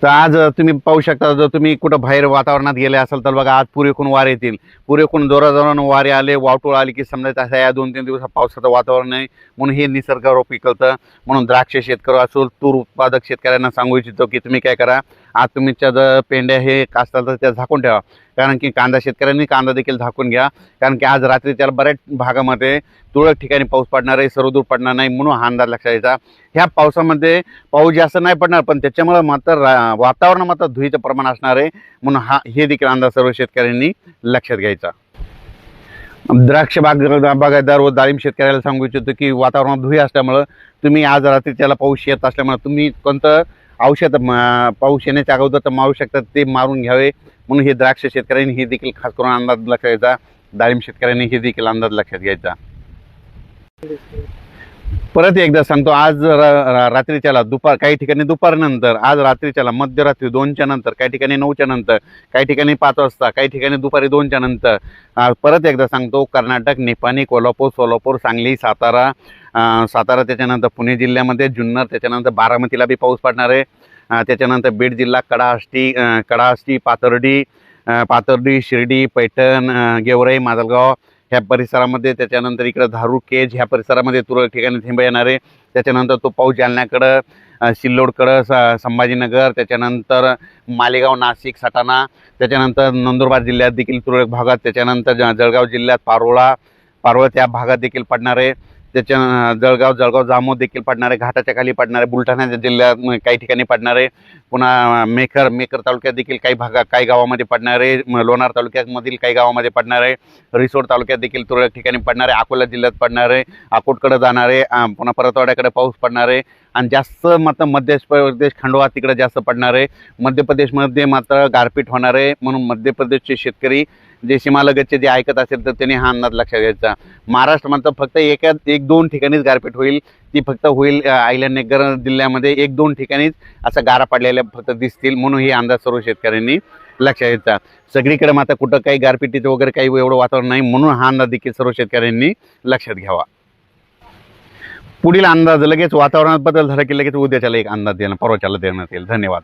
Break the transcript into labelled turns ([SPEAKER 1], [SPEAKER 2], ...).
[SPEAKER 1] तर आज तुम्ही पाहू शकता, जर तुम्ही कुठं बाहेर वातावरणात गेले असाल तर बघा, आज पुरेपूर वारे येतील. पुरेपूर जोराजोरानं वारे आले, वावटूळ आली की समजायचं असं या 2-3 दिवसात पावसाचं वातावरण आहे, म्हणून हे निसर्गावर पिकवतं. म्हणून द्राक्ष शेतकरी असो, तूर उत्पादक शेतकऱ्यांना सांगू इच्छितो की तुम्ही काय करा, आज तुमच्या जर पेंड्या हे असतात तर त्या झाकून ठेवा. कारण की कांदा शेतकऱ्यांनी कांदा देखील झाकून घ्या. कारण की आज रात्री त्याला बऱ्याच भागामध्ये तुरळक ठिकाणी पाऊस पडणार आहे, सर्वदूर पडणार नाही, म्हणून हा अंदाज लक्षात घ्यायचा. ह्या पावसामध्ये पाऊस जास्त नाही पडणार, पण त्याच्यामुळे मात्र वातावरण मात्र धुळीचं प्रमाण असणार आहे, म्हणून हे देखील अंदाज सर्व शेतकऱ्यांनी लक्षात घ्यायचा. द्राक्ष बागायतदार व डाळिंब शेतकऱ्याला सांगू इच्छितो की वातावरणात धुळी असल्यामुळं तुम्ही आज रात्री त्याला पाऊस येत असल्यामुळे तुम्ही कोणतं औषध पाऊस येण्याच्या अगोदर तर मारू शकतात ते मारून घ्यावे. म्हणून हे द्राक्ष शेतकऱ्यांनी हे देखील खास करून अंदाज लक्षात घ्यायचा. डाळिंब शेतकऱ्यांनी हे देखील अंदाज लक्षात घ्यायचा. परत एकदा सांगतो, आज रात्रीच्याला काही ठिकाणी दुपारनंतर, आज रात्रीच्याला मध्यरात्री 2च्या नंतर, काही ठिकाणी 9च्या नंतर, काही ठिकाणी 5 वाजता, काही ठिकाणी दुपारी 2च्या नंतर. परत एकदा सांगतो, कर्नाटक, निपाणी, कोल्हापूर, सोलापूर, सांगली, सातारा, त्याच्यानंतर पुणे जिल्ह्यामध्ये जुन्नर, त्याच्यानंतर बारामतीला बी पाऊस पडणार आहे. त्याच्यानंतर बीड जिल्हा, कडाष्टी, पाथर्डी, शिर्डी, पैठण, गेवराई, माजलगाव ह्या परिसरामध्ये, त्याच्यानंतर इकडं धारूर, केज ह्या परिसरामध्ये तुरळक ठिकाणी थेंब येणार आहे. त्याच्यानंतर तो पाऊस जालन्याकडं, सिल्लोडकडं, संभाजीनगर, त्याच्यानंतर मालेगाव, नाशिक, सटाणा, त्याच्यानंतर नंदुरबार जिल्ह्यात देखील तुरळक भागात, त्याच्यानंतर जळगाव जिल्ह्यात पारोळा त्या भागात देखील पडणार आहे. जळगाव जामोद देखील पडणार आहे, घाटाच्या खाली पडणार आहे. बुलढाणा जिल्ह्यात काही ठिकाणी पडणार आहे. पुन्हा मेकर तालुक्यात देखील काही गावामध्ये पडणार आहे. लोणार तालुक्यामधील काही गावामध्ये पडणार आहे. रिसोड तालुक्यात देखील तुरळक ठिकाणी पडणार आहे. अकोला जिल्ह्यात पडणार आहे. अकोटकडे जाणार आहे. पुन्हा परतवाड्याकडे पाऊस पडणार आहे. आणि जास्त मात्र मध्य प्रदेश, खंडवा तिकडे जास्त पडणार आहे. मध्य प्रदेशमध्ये मात्र गारपीट होणार आहे. म्हणून मध्य प्रदेशचे शेतकरी जे सीमालगतचे जे ऐकत असेल तर त्यांनी हा अंदाज लक्षात घ्यायचा. महाराष्ट्रामध्ये फक्त 1-2 ठिकाणीच गारपीट होईल. ती फक्त होईल अहिल्यानगर जिल्ह्यामध्ये 1-2 ठिकाणीच असं गारा पडलेल्या फक्त दिसतील. म्हणून हे अंदाज सर्व शेतकऱ्यांनी लक्षात घ्यायचा. सगळीकडे मात्र कुठं काही गारपिटीचं वगैरे काही एवढं वातावरण नाही, म्हणून हा अंदाज देखील सर्व शेतकऱ्यांनी लक्षात घ्यावा. पुढील अंदाज लगेच वातावरणात बदल झाला की लगेच उद्याच्याला एक अंदाज परवाच्याला देण्यात येईल. धन्यवाद.